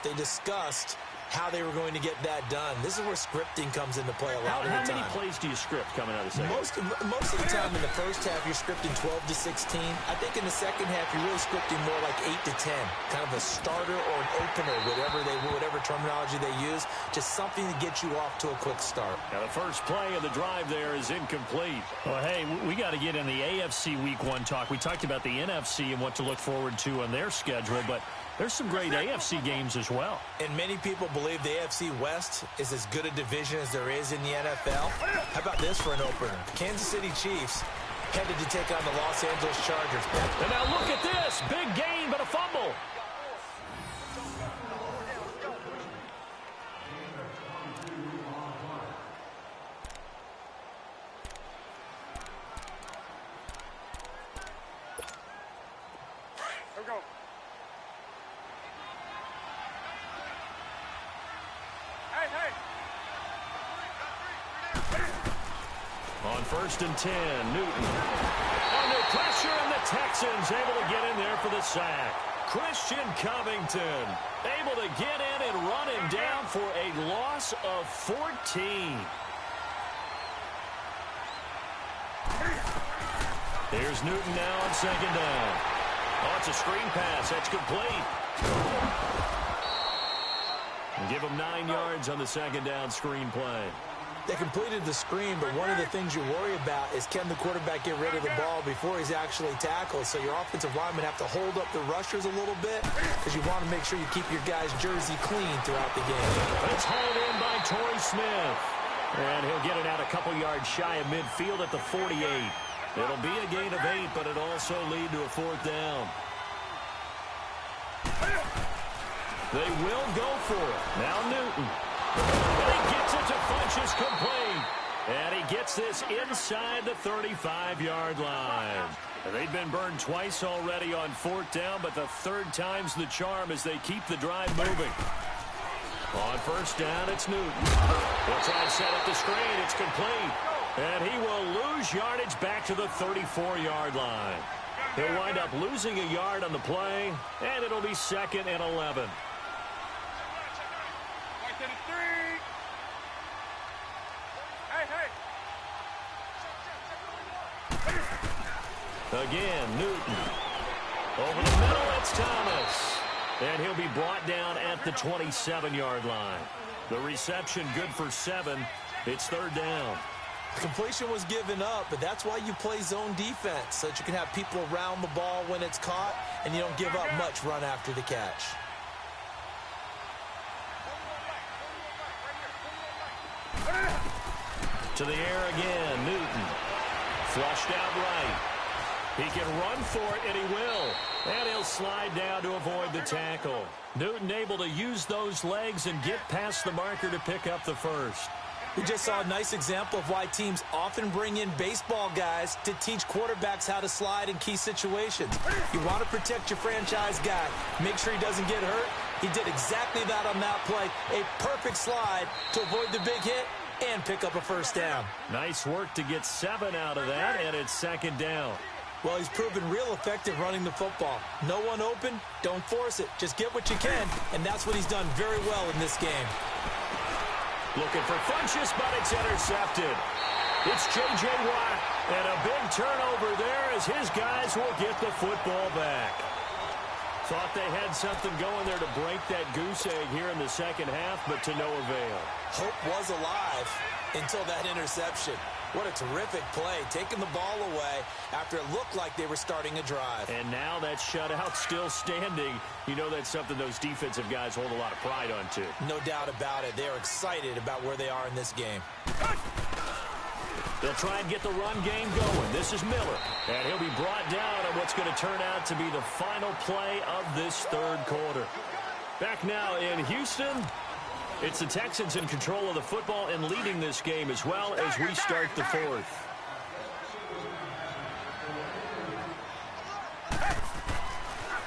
they discussed how they were going to get that done. This is where scripting comes into play a lot of the time. How many plays do you script coming out of the second? Most of the time in the first half, you're scripting 12 to 16. I think in the second half, you're really scripting more like 8 to 10. Kind of a starter or an opener, whatever terminology they use. Just something to get you off to a quick start. Now the first play of the drive there is incomplete. Well, hey, we got to get in the AFC Week 1 talk. We talked about the NFC and what to look forward to on their schedule, but there's some great AFC games as well. And many people believe the AFC West is as good a division as there is in the NFL. How about this for an opener? Kansas City Chiefs headed to take on the Los Angeles Chargers. And now look at this. Big gain, but a fumble. Here we go. Hey. On 1st and 10, Newton. Under pressure, and the Texans able to get in there for the sack. Christian Covington able to get in and run him down for a loss of 14. Here's Newton now on 2nd down. Oh, it's a screen pass. That's complete. And give him 9 yards on the 2nd down screen play. They completed the screen, but one of the things you worry about is can the quarterback get rid of the ball before he's actually tackled? So your offensive linemen have to hold up the rushers a little bit because you want to make sure you keep your guy's jersey clean throughout the game. It's hauled in by Torrey Smith. And he'll get it out a couple yards shy of midfield at the 48. It'll be a gain of 8, but it'll also lead to a 4th down. They will go for it. Now Newton. And he gets it to Funchess complete. And he gets this inside the 35-yard line. And they've been burned twice already on 4th down, but the 3rd time's the charm as they keep the drive moving. On 1st down, it's Newton. They'll try and set up the screen. It's complete. And he will lose yardage back to the 34-yard line. He'll wind up losing a yard on the play, and it'll be 2nd and 11. Again, Newton. Over the middle, it's Thomas. And he'll be brought down at the 27-yard line. The reception good for 7. It's 3rd down. Completion was given up, but that's why you play zone defense, so that you can have people around the ball when it's caught, and you don't give up much run after the catch. To the air again, Newton. Flushed out right. He can run for it, and he will. And he'll slide down to avoid the tackle. Newton able to use those legs and get past the marker to pick up the 1st. We just saw a nice example of why teams often bring in baseball guys to teach quarterbacks how to slide in key situations. You want to protect your franchise guy. Make sure he doesn't get hurt. He did exactly that on that play. A perfect slide to avoid the big hit and pick up a 1st down. Nice work to get 7 out of that, and it's 2nd down. Well, he's proven real effective running the football. No one open, don't force it. Just get what you can, and that's what he's done very well in this game. Looking for Funchess, but it's intercepted. It's J.J. Watt, and a big turnover there as his guys will get the football back. Thought they had something going there to break that goose egg here in the 2nd half, but to no avail. Hope was alive until that interception. What a terrific play, taking the ball away after it looked like they were starting a drive. And now that shutout still standing. You know that's something those defensive guys hold a lot of pride on, too. No doubt about it. They are excited about where they are in this game. They'll try and get the run game going. This is Miller. And he'll be brought down on what's going to turn out to be the final play of this 3rd quarter. Back now in Houston. It's the Texans in control of the football and leading this game as well as we start the 4th.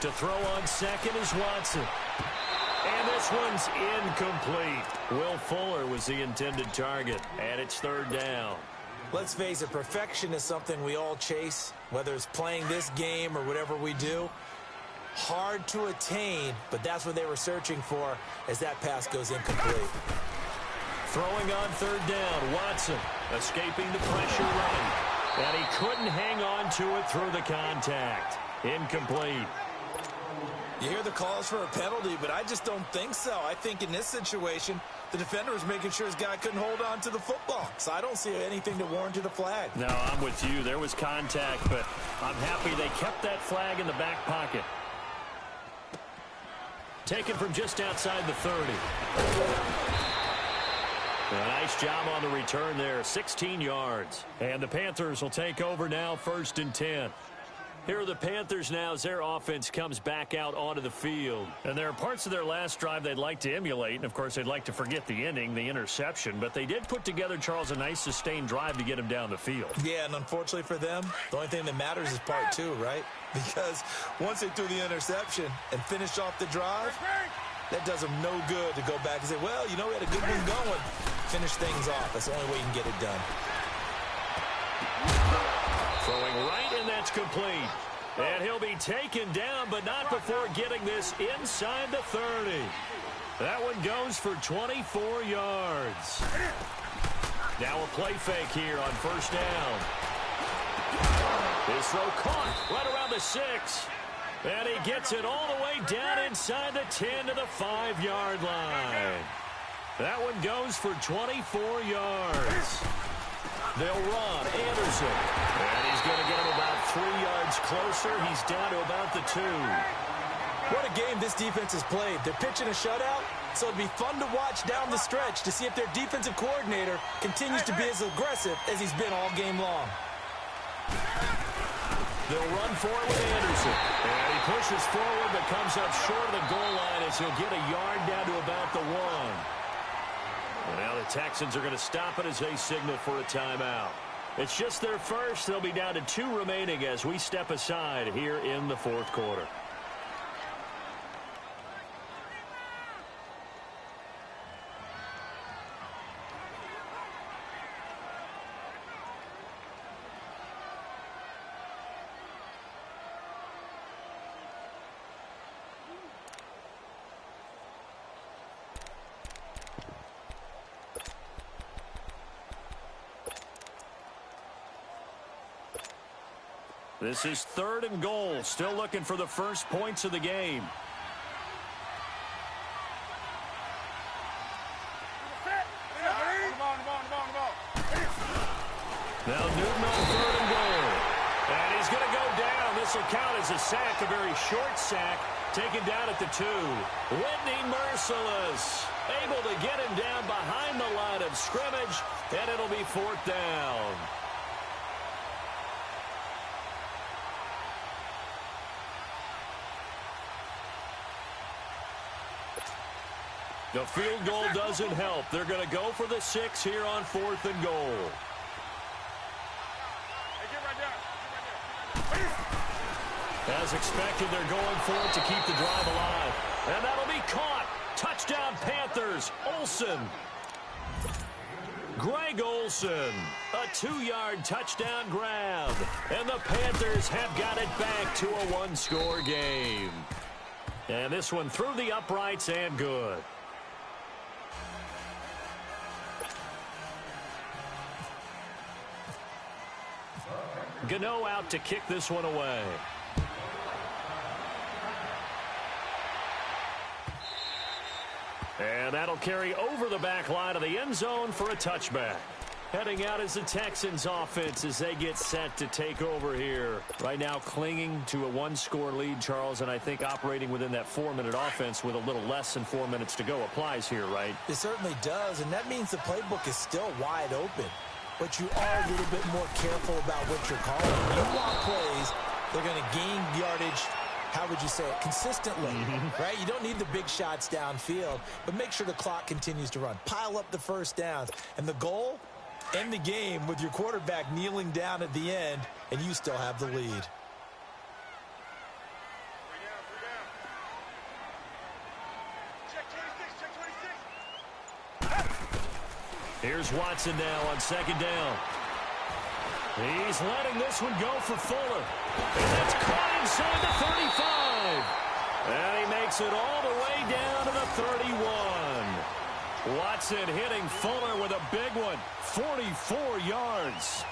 To throw on 2nd is Watson. And this one's incomplete. Will Fuller was the intended target, and it's 3rd down. Let's face it, perfection is something we all chase, whether it's playing this game or whatever we do. Hard to attain, but that's what they were searching for as that pass goes incomplete. Throwing on third down, Watson escaping the pressure running. And he couldn't hang on to it through the contact. Incomplete. You hear the calls for a penalty, but I just don't think so. I think in this situation, the defender was making sure his guy couldn't hold on to the football. So I don't see anything to warrant the flag. No, I'm with you. There was contact, but I'm happy they kept that flag in the back pocket. Taken from just outside the 30. A nice job on the return there, 16 yards. And the Panthers will take over now, 1st and 10. Here are the Panthers now as their offense comes back out onto the field. And there are parts of their last drive they'd like to emulate. And, of course, they'd like to forget the ending, the interception. But they did put together, Charles, a nice sustained drive to get him down the field. Yeah, and unfortunately for them, the only thing that matters is part 2, right? Because once they threw the interception and finished off the drive, that does them no good to go back and say, well, you know, we had a good one going. Finish things off. That's the only way you can get it done. Throwing right, and that's complete. And he'll be taken down, but not before getting this inside the 30. That one goes for 24 yards. Now a play fake here on 1st down. His throw caught right around the 6. And he gets it all the way down inside the 10 to the 5-yard line. That one goes for 24 yards. They'll run. Anderson. And he's going to get him about 3 yards closer. He's down to about the 2. What a game this defense has played. They're pitching a shutout, so it'd be fun to watch down the stretch to see if their defensive coordinator continues to be as aggressive as he's been all game long. They'll run for it with Anderson. And he pushes forward but comes up short of the goal line as he'll get a yard down to about the 1. And now the Texans are going to stop it as they signal for a timeout. It's just their first. They'll be down to 2 remaining as we step aside here in the 4th quarter. This is 3rd and goal. Still looking for the first points of the game. Now Newton on 3rd and goal. And he's going to go down. This will count as a sack, a very short sack. Taken down at the 2. Whitney merciless. Able to get him down behind the line of scrimmage. And it'll be 4th down. The field goal doesn't help. They're going to go for the 6 here on 4th and goal. As expected, they're going for it to keep the drive alive. And that'll be caught. Touchdown Panthers. Olsen. Greg Olsen. A 2-yard touchdown grab. And the Panthers have got it back to a 1-score game. And this one through the uprights and good. Gano out to kick this one away. And that'll carry over the back line of the end zone for a touchback. Heading out is the Texans offense as they get set to take over here. Right now clinging to a 1-score lead, Charles, and I think operating within that 4-minute offense with a little less than 4 minutes to go applies here, right? It certainly does, and that means the playbook is still wide open. But you are a little bit more careful about what you're calling. You want plays, they're going to gain yardage, how would you say it, consistently, right? You don't need the big shots downfield, but make sure the clock continues to run. Pile up the first downs. And the goal, end the game with your quarterback kneeling down at the end, and you still have the lead. Here's Watson now on 2nd down. He's letting this one go for Fuller. And that's caught inside the 35. And he makes it all the way down to the 31. Watson hitting Fuller with a big one. 44 yards.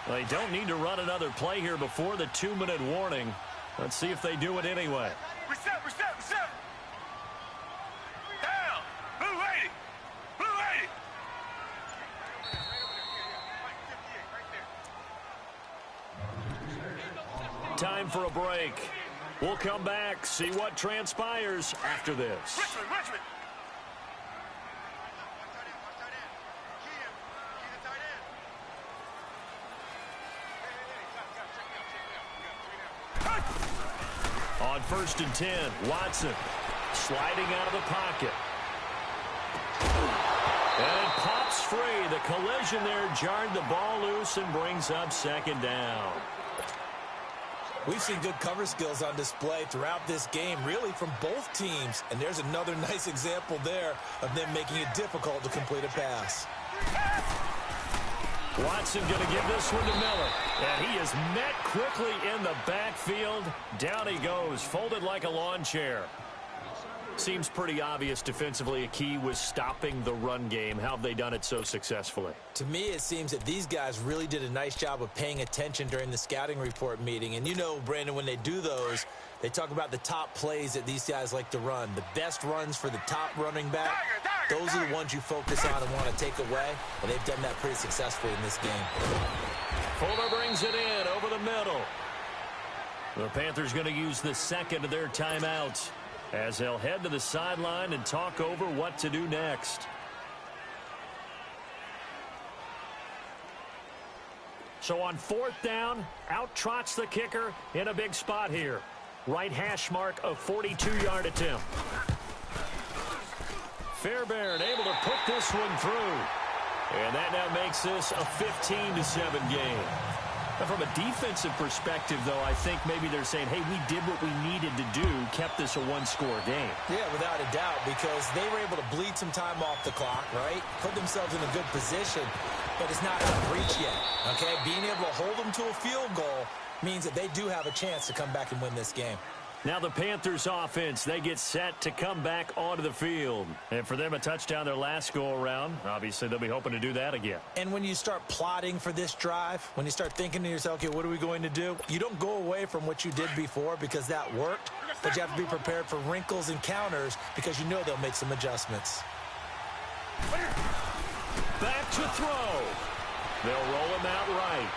They don't need to run another play here before the 2-minute warning. Let's see if they do it anyway. Reset. Down. Blue 80. Blue 80. Time for a break. We'll come back, see what transpires after this. Richmond. On 1st and 10, Watson sliding out of the pocket. And it pops free. The collision there jarred the ball loose and brings up 2nd down. We've seen good cover skills on display throughout this game, really from both teams. And there's another nice example there of them making it difficult to complete a pass. Watson going to give this one to Miller. And he is met quickly in the backfield. Down he goes, folded like a lawn chair. Seems pretty obvious defensively a key was stopping the run game. How have they done it so successfully? To me, it seems that these guys really did a nice job of paying attention during the scouting report meeting. And you know, Brandon, when they do those, they talk about the top plays that these guys like to run. The best runs for the top running back, those are the ones you focus on and want to take away. And they've done that pretty successfully in this game. Fuller brings it in over the middle. The Panthers going to use the second of their timeouts as they'll head to the sideline and talk over what to do next. So on 4th down, out trots the kicker in a big spot here. Right hash mark of 42-yard attempt. Fairbairn able to put this one through. And that now makes this a 15-7 game. Now from a defensive perspective, though, I think maybe they're saying, hey, we did what we needed to do, kept this a one-score game. Yeah, without a doubt, because they were able to bleed some time off the clock, right? Put themselves in a good position, but it's not out of reach yet, okay? Being able to hold them to a field goal means that they do have a chance to come back and win this game. Now the Panthers offense, they get set to come back onto the field. And for them, a touchdown their last go-around. Obviously, they'll be hoping to do that again. And when you start plotting for this drive, when you start thinking to yourself, okay, what are we going to do? You don't go away from what you did before because that worked, but you have to be prepared for wrinkles and counters because you know they'll make some adjustments. Back to throw. They'll roll him out right.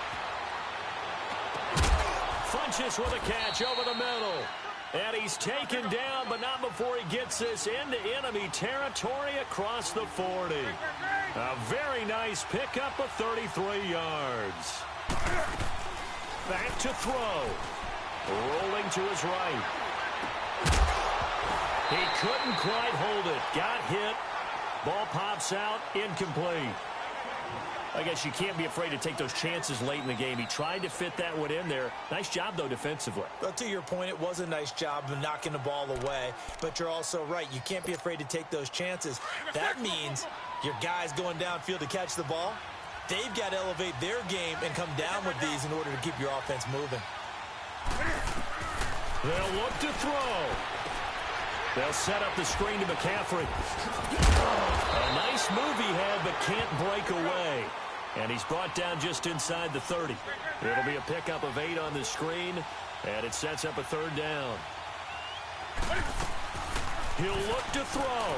Funches with a catch over the middle. And he's taken down, but not before he gets this into enemy territory across the 40. A very nice pickup of 33 yards. Back to throw. Rolling to his right. He couldn't quite hold it. Got hit. Ball pops out. Incomplete. I guess you can't be afraid to take those chances late in the game. He tried to fit that one in there. Nice job, though, defensively. Well, to your point, it was a nice job of knocking the ball away. But you're also right. You can't be afraid to take those chances. That means your guys going downfield to catch the ball, they've got to elevate their game and come down with these in order to keep your offense moving. They'll look to throw. They'll set up the screen to McCaffrey. A nice move he had, but can't break away. And he's brought down just inside the 30. It'll be a pickup of 8 on the screen, and it sets up a 3rd down. He'll look to throw.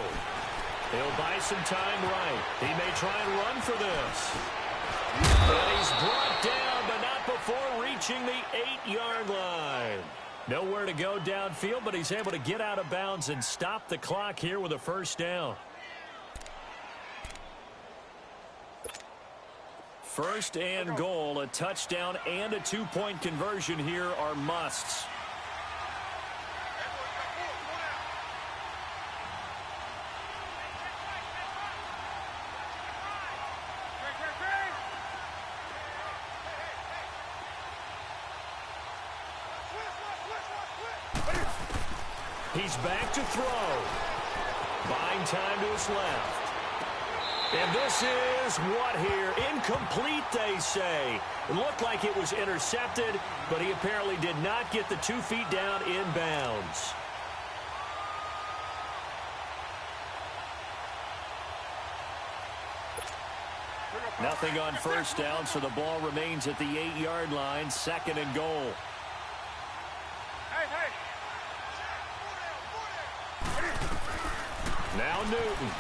He'll buy some time right. He may try and run for this. And he's brought down, but not before reaching the 8-yard line. Nowhere to go downfield, but he's able to get out of bounds and stop the clock here with a 1st down. 1st and goal, a touchdown and a 2-point conversion here are musts. He's back to throw. Buying time to his left. And this is what here? Incomplete, they say. It looked like it was intercepted, but he apparently did not get the 2 feet down in bounds. Nothing on first down, so the ball remains at the 8-yard line, 2nd and goal. Now Newton.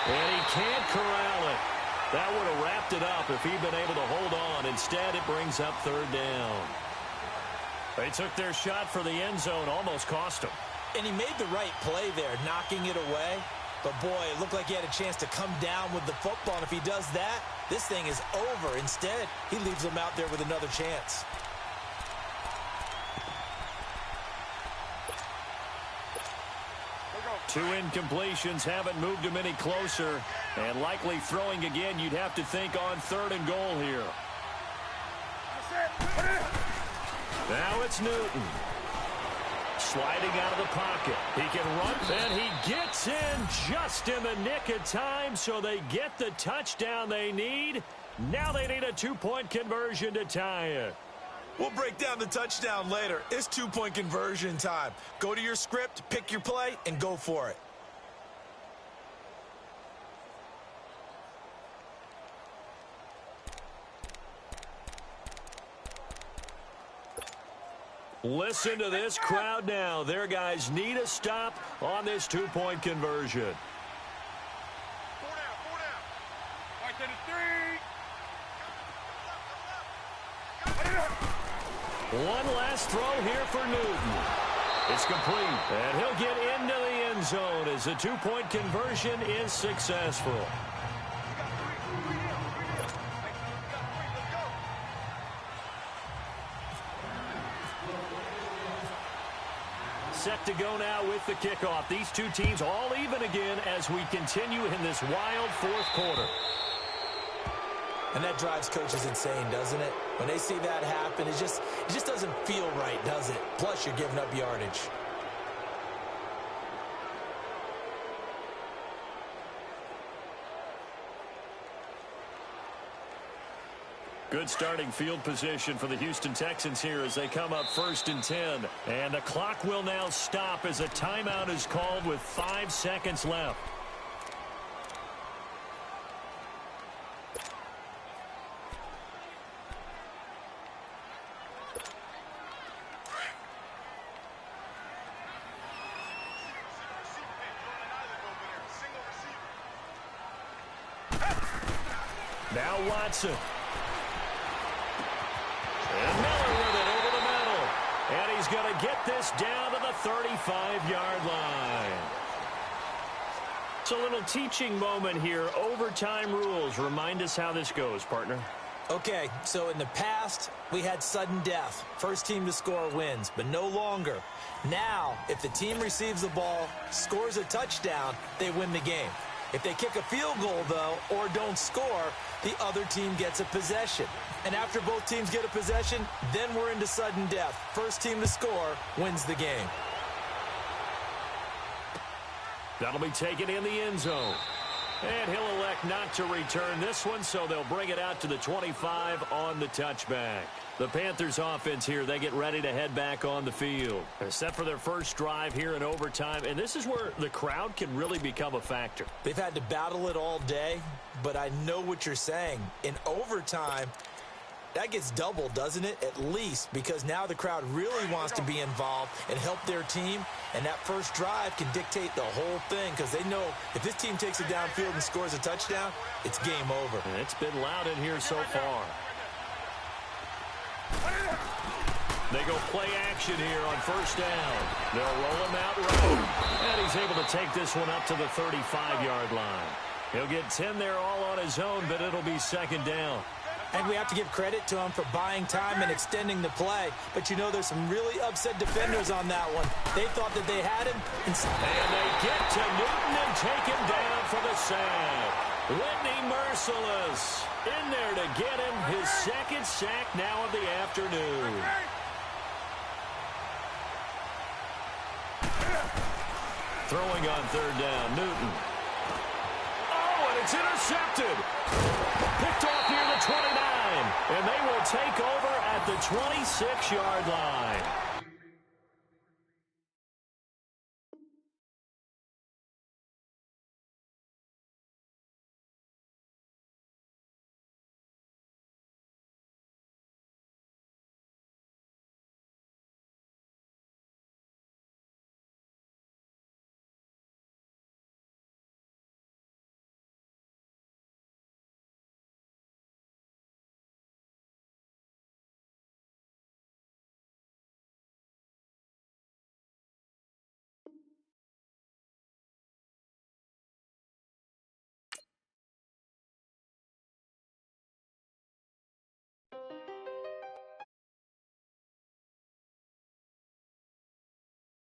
And he can't corral it. That would have wrapped it up if he'd been able to hold on. Instead, it brings up 3rd down. They took their shot for the end zone, almost cost him. And he made the right play there, knocking it away. But, boy, it looked like he had a chance to come down with the football. And if he does that, this thing is over. Instead, he leaves him out there with another chance. Two incompletions haven't moved him any closer. And likely throwing again, you'd have to think on 3rd and goal here. Now it's Newton. Sliding out of the pocket. He can run, and he gets in just in the nick of time, so they get the touchdown they need. Now they need a 2-point conversion to tie it. We'll break down the touchdown later. It's 2-point conversion time. Go to your script, pick your play, and go for it. Listen to this crowd now. Their guys need a stop on this 2-point conversion. 4 down. Right to the 3. One last throw here for Newton. It's complete, and he'll get into the end zone as the 2-point conversion is successful. Set to go now with the kickoff. These two teams all even again as we continue in this wild 4th quarter. And that drives coaches insane, doesn't it? When they see that happen, it just doesn't feel right, does it? Plus, you're giving up yardage. Good starting field position for the Houston Texans here as they come up 1st and 10. And the clock will now stop as a timeout is called with 5 seconds left. Now Watson. And Miller with it over the middle. And he's going to get this down to the 35-yard line. It's a little teaching moment here. Overtime rules. Remind us how this goes, partner. Okay, so in the past, we had sudden death. First team to score wins, but no longer. Now, if the team receives the ball, scores a touchdown, they win the game. If they kick a field goal, though, or don't score, the other team gets a possession. And after both teams get a possession, then we're into sudden death. First team to score wins the game. That'll be taken in the end zone. And he'll elect not to return this one, so they'll bring it out to the 25 on the touchback. The Panthers offense here, they get ready to head back on the field. They're set for their first drive here in overtime, and this is where the crowd can really become a factor. They've had to battle it all day, but I know what you're saying. In overtime, that gets doubled, doesn't it? At least, because now the crowd really wants to be involved and help their team, and that first drive can dictate the whole thing because they know if this team takes it downfield and scores a touchdown, it's game over. And it's been loud in here so far. They go play action here on first down. They'll roll him out right. And he's able to take this one up to the 35-yard line. He'll get 10 there all on his own, but it'll be second down. And we have to give credit to him for buying time and extending the play. But, you know, there's some really upset defenders on that one. They thought that they had him. And they get to Newton and take him down for the sack. Whitney Merciless in there to get him his second sack now of the afternoon. Throwing on third down, Newton. It's intercepted. Picked off near the 29. And they will take over at the 26-yard line.